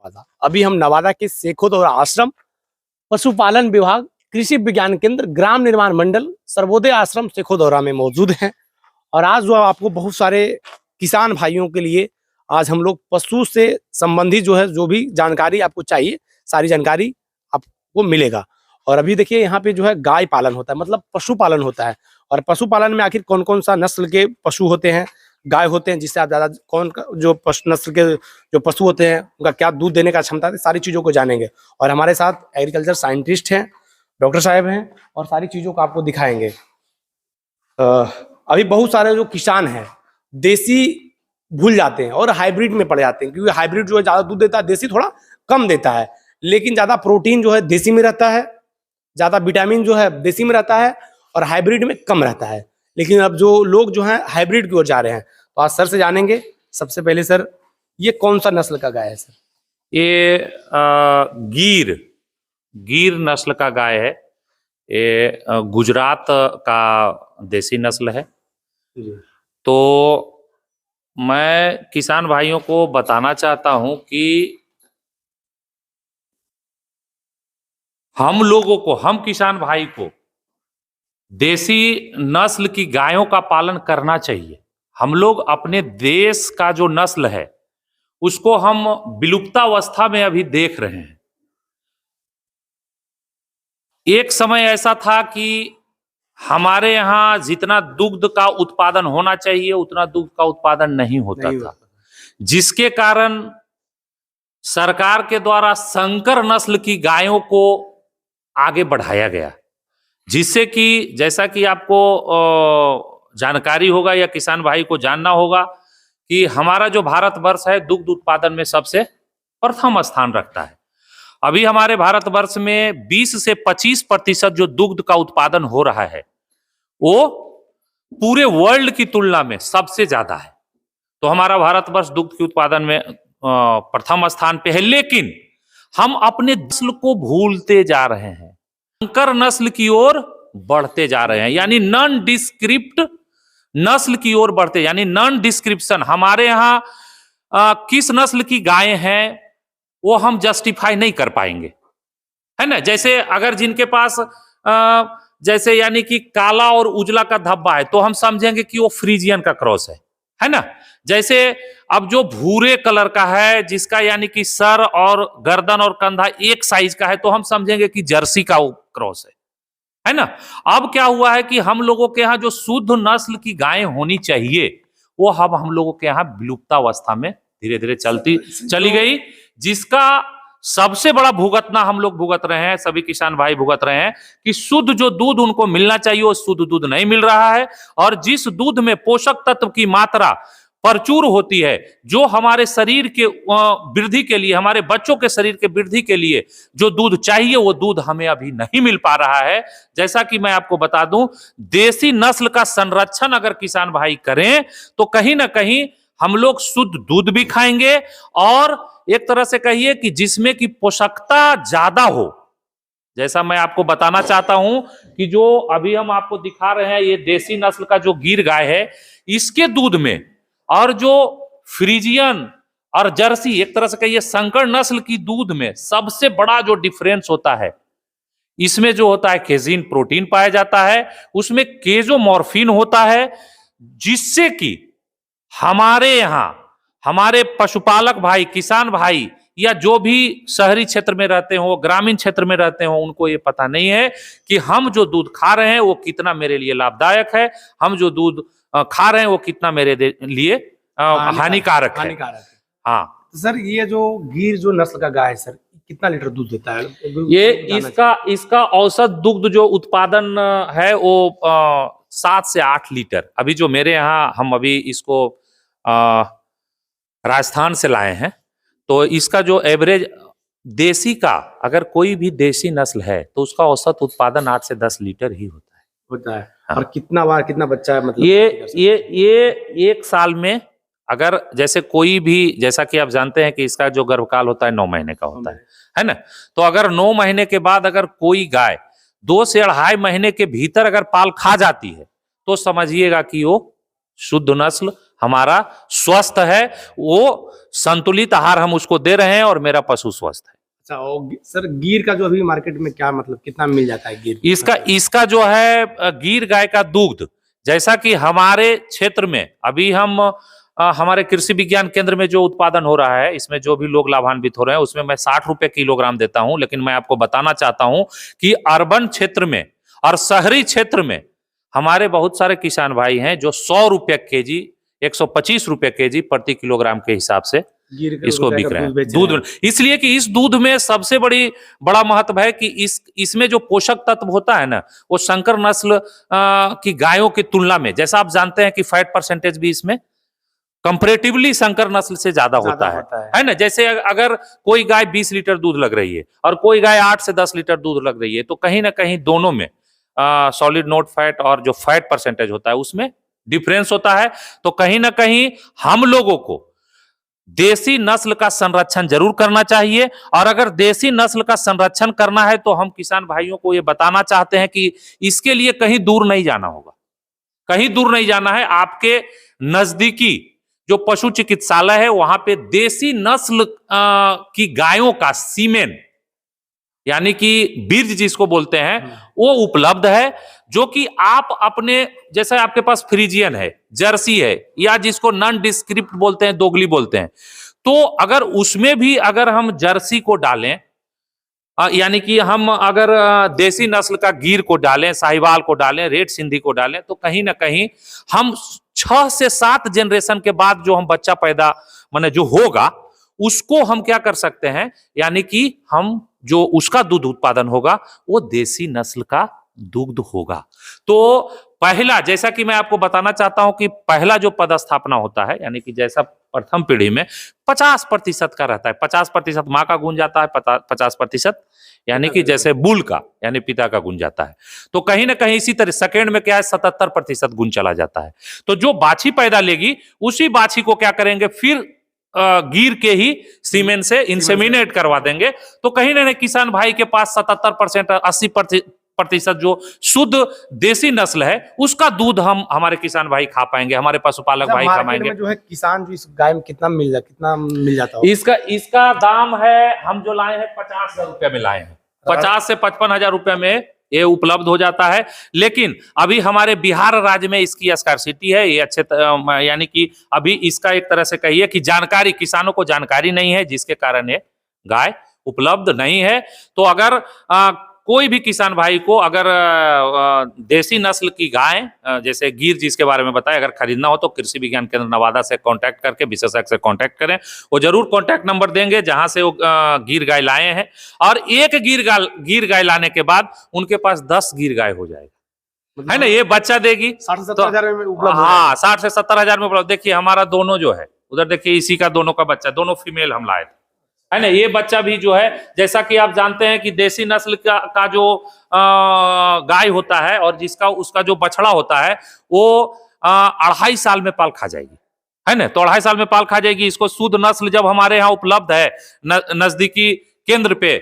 नवादा। अभी हम नवादा के सेखोदोरा आश्रम, पशुपालन विभाग, कृषि विज्ञान केंद्र, ग्राम निर्माण मंडल, सर्वोदय आश्रम सेखोदोरा में मौजूद हैं। और आज जो आपको बहुत सारे किसान भाइयों के लिए आज हम लोग पशु से संबंधित जो है जो भी जानकारी आपको चाहिए सारी जानकारी आपको मिलेगा। और अभी देखिए यहाँ पे जो है गाय पालन होता है, मतलब पशुपालन होता है। और पशुपालन में आखिर कौन कौन सा नस्ल के पशु होते हैं, गाय होते हैं, जिससे आप ज़्यादा कौन जो पशु नस्ल के जो पशु होते हैं उनका क्या दूध देने का क्षमता है, सारी चीज़ों को जानेंगे। और हमारे साथ एग्रीकल्चर साइंटिस्ट हैं, डॉक्टर साहब हैं, और सारी चीज़ों को आपको दिखाएंगे। अभी बहुत सारे जो किसान हैं देसी भूल जाते हैं और हाइब्रिड में पड़ जाते हैं, क्योंकि हाइब्रिड जो है ज़्यादा दूध देता है, देसी थोड़ा कम देता है, लेकिन ज़्यादा प्रोटीन जो है देसी में रहता है, ज़्यादा विटामिन जो है देसी में रहता है, और हाइब्रिड में कम रहता है। लेकिन अब जो लोग जो हैं हाइब्रिड की ओर जा रहे हैं, तो आज सर से जानेंगे। सबसे पहले सर, ये कौन सा नस्ल का गाय है सर? ये गिर नस्ल का गाय है। ये गुजरात का देसी नस्ल है। तो मैं किसान भाइयों को बताना चाहता हूं कि हम किसान भाई को देसी नस्ल की गायों का पालन करना चाहिए। हम लोग अपने देश का जो नस्ल है उसको हम विलुप्तावस्था में अभी देख रहे हैं। एक समय ऐसा था कि हमारे यहाँ जितना दुग्ध का उत्पादन होना चाहिए उतना दुग्ध का उत्पादन नहीं होता था, जिसके कारण सरकार के द्वारा संकर नस्ल की गायों को आगे बढ़ाया गया, जिससे कि जैसा कि आपको जानकारी होगा या किसान भाई को जानना होगा कि हमारा जो भारतवर्ष है दुग्ध उत्पादन में सबसे प्रथम स्थान रखता है। अभी हमारे भारतवर्ष में 20 से 25% जो दुग्ध का उत्पादन हो रहा है वो पूरे वर्ल्ड की तुलना में सबसे ज्यादा है। तो हमारा भारतवर्ष दुग्ध के उत्पादन में प्रथम स्थान पे है, लेकिन हम अपने नस्ल को भूलते जा रहे हैं, संकर नस्ल की ओर बढ़ते जा रहे हैं, यानी नॉन डिस्क्रिप्ट नस्ल की ओर बढ़ते, यानी नॉन डिस्क्रिप्शन। हमारे यहाँ किस नस्ल की गायें हैं वो हम जस्टिफाई नहीं कर पाएंगे, है ना। जैसे अगर जिनके पास जैसे यानी कि काला और उजला का धब्बा है तो हम समझेंगे कि वो फ्रीजियन का क्रॉस है ना। जैसे अब जो भूरे कलर का है जिसका यानी कि सर और गर्दन और कंधा एक साइज का है तो हम समझेंगे कि जर्सी का वो क्रॉस है ना। अब क्या हुआ है कि हम लोगों के यहाँ जो शुद्ध नस्ल की गायें होनी चाहिए वो हम लोगों के यहाँ विलुप्तावस्था में धीरे धीरे चली गई, जिसका सबसे बड़ा भुगतना हम लोग भुगत रहे हैं, सभी किसान भाई भुगत रहे हैं कि शुद्ध जो दूध उनको मिलना चाहिए वो शुद्ध दूध नहीं मिल रहा है। और जिस दूध में पोषक तत्व की मात्रा प्रचुर होती है, जो हमारे शरीर के वृद्धि के लिए, हमारे बच्चों के शरीर के वृद्धि के लिए जो दूध चाहिए वो दूध हमें अभी नहीं मिल पा रहा है। जैसा कि मैं आपको बता दूं, देसी नस्ल का संरक्षण अगर किसान भाई करें तो कहीं ना कहीं हम लोग शुद्ध दूध भी खाएंगे, और एक तरह से कहिए कि जिसमें की पोषकता ज्यादा हो। जैसा मैं आपको बताना चाहता हूं कि जो अभी हम आपको दिखा रहे हैं ये देसी नस्ल का जो गिर गाय है, इसके दूध में और जो फ्रीजियन और जर्सी एक तरह से कहिए संकर नस्ल की दूध में सबसे बड़ा जो डिफरेंस होता है, इसमें जो होता है केजीन प्रोटीन पाया जाता है, उसमें केजोमॉर्फिन होता है, जिससे कि हमारे यहां हमारे पशुपालक भाई, किसान भाई या जो भी शहरी क्षेत्र में रहते हो, ग्रामीण क्षेत्र में रहते हो, उनको ये पता नहीं है कि हम जो दूध खा रहे हैं वो कितना मेरे लिए लाभदायक है, हम जो दूध खा रहे हैं वो कितना मेरे लिए हानिकारक है। हाँ तो सर, ये जो गिर जो नस्ल का गाय है सर, कितना लीटर दूध देता है? ये इसका औसत दुग्ध जो उत्पादन है वो 7 से 8 लीटर। अभी जो मेरे यहाँ हम अभी इसको राजस्थान से लाए हैं, तो इसका जो एवरेज देसी का, अगर कोई भी देसी नस्ल है तो उसका औसत उत्पादन 8 से 10 लीटर ही होता है। हाँ। और कितना बच्चा है, मतलब ये एक साल में, अगर जैसे कोई भी, जैसा कि आप जानते हैं कि इसका जो गर्भकाल होता है 9 महीने का होता है ना। तो अगर 9 महीने के बाद अगर कोई गाय 2 से 2.5 महीने के भीतर अगर पाल खा जाती है तो समझिएगा कि वो शुद्ध नस्ल हमारा स्वस्थ है, वो संतुलित आहार हम उसको दे रहे हैं और मेरा पशु स्वस्थ है। अच्छा, और सर गीर का जो अभी मार्केट में क्या मतलब कितना मिल जाता है गीर? इसका जो है गीर गाय का दूध, जैसा कि हमारे क्षेत्र में अभी हम हमारे कृषि विज्ञान केंद्र में जो उत्पादन हो रहा है, इसमें जो भी लोग लाभान्वित हो रहे हैं, उसमें मैं 60 रुपए किलोग्राम देता हूं। लेकिन मैं आपको बताना चाहता हूं कि अर्बन क्षेत्र में और शहरी क्षेत्र में हमारे बहुत सारे किसान भाई हैं जो 100 रुपए केजी, 125 रुपए केजी प्रति किलोग्राम के हिसाब से गीर का इसको गाय बिक का रहे हैं। दूध बेच रहे दूध, इसलिए कि इस दूध में सबसे बड़ा महत्व है कि इसमें जो पोषक तत्व होता है ना, वो संकर नस्ल की गायों की तुलना में, जैसा आप जानते हैं कि फैट परसेंटेज भी इसमें कंपैरेटिवली संकर नस्ल से ज्यादा होता है ना। जैसे अगर कोई गाय 20 लीटर दूध लग रही है और कोई गाय 8 से 10 लीटर दूध लग रही है, तो कहीं ना कहीं दोनों में सॉलिड नोट फैट और जो फैट परसेंटेज होता है उसमें डिफरेंस होता है। तो कहीं ना कहीं हम लोगों को देसी नस्ल का संरक्षण जरूर करना चाहिए। और अगर देसी नस्ल का संरक्षण करना है तो हम किसान भाइयों को ये बताना चाहते हैं कि इसके लिए कहीं दूर नहीं जाना होगा, कहीं दूर नहीं जाना है। आपके नजदीकी जो पशु चिकित्सालय है, वहां पे देसी नस्ल की गायों का सीमेन, यानी कि बीज जिसको बोलते हैं, वो उपलब्ध है, जो कि आप अपने, जैसे आपके पास फ्रीजियन है, जर्सी है, या जिसको नॉन डिस्क्रिप्ट बोलते हैं, दोगली बोलते हैं, तो अगर उसमें भी अगर हम जर्सी को डालें, यानी कि हम अगर देसी नस्ल का गीर को डालें, साहिवाल को डालें, रेड सिंधी को डालें, तो कहीं ना कहीं हम 6 से 7 जनरेशन के बाद जो हम बच्चा पैदा माने जो होगा, उसको हम क्या कर सकते हैं, यानी कि हम जो उसका दूध उत्पादन होगा वो देसी नस्ल का दुग्ध होगा। तो पहला, जैसा कि मैं आपको बताना चाहता हूं कि पहला जो पदस्थापना होता है, यानी कि जैसा प्रथम पीढ़ी में 50% का रहता है, 50% माँ का गुण जाता है, 50% यानी कि जैसे बुल का यानी पिता का गुण जाता है। तो कहीं ना कहीं इसी तरह सेकेंड में क्या है, 77% गुण चला जाता है। तो जो बाछी पैदा लेगी उसी बाछी को क्या करेंगे, फिर गिर के ही सीमेन से इंसेमिनेट करवा देंगे। तो कहीं ना कहीं किसान भाई के पास 77% 80% जो शुद्ध देसी नस्ल है उसका दूध हम हमारे किसान भाई खा पाएंगे, हमारे पशुपालक भाई खा पाएंगे। जो है किसान जो इस गाय में कितना मिल जाता है? इसका दाम है, हम जो लाए हैं 50,000 रुपये में लाए हैं, 50 से 55,000 रुपये में ये उपलब्ध हो जाता है। लेकिन अभी हमारे बिहार राज्य में इसकी स्कार्सिटी है, ये अच्छे यानी कि अभी इसका एक तरह से कहिए कि जानकारी, किसानों को जानकारी नहीं है, जिसके कारण ये गाय उपलब्ध नहीं है। तो अगर कोई भी किसान भाई को अगर देसी नस्ल की गाय जैसे गिर जिसके बारे में बताया, अगर खरीदना हो तो कृषि विज्ञान केंद्र नवादा से कांटेक्ट करके विशेषज्ञ से कांटेक्ट करें। वो जरूर कांटेक्ट नंबर देंगे जहां से वो गिर गाय लाए हैं, और एक गिर गाय लाने के बाद उनके पास 10 गिर गाय हो जाएगा, है ना। ये बच्चा देगी 60 से 70 हजार में उपलब्ध। हाँ, 60 से 70 हजार में उपलब्ध। देखिए हमारा दोनों जो है उधर देखिए, इसी का दोनों का बच्चा, दोनों फीमेल हम लाए थे, है ना। ये बच्चा भी जो है, जैसा कि आप जानते हैं कि देसी नस्ल का जो गाय होता है और जिसका उसका जो बछड़ा होता है वो 2.5 साल में पाल खा जाएगी, है ना। तो 2.5 साल में पाल खा जाएगी। इसको शुद्ध नस्ल जब हमारे यहाँ उपलब्ध है नजदीकी केंद्र पे,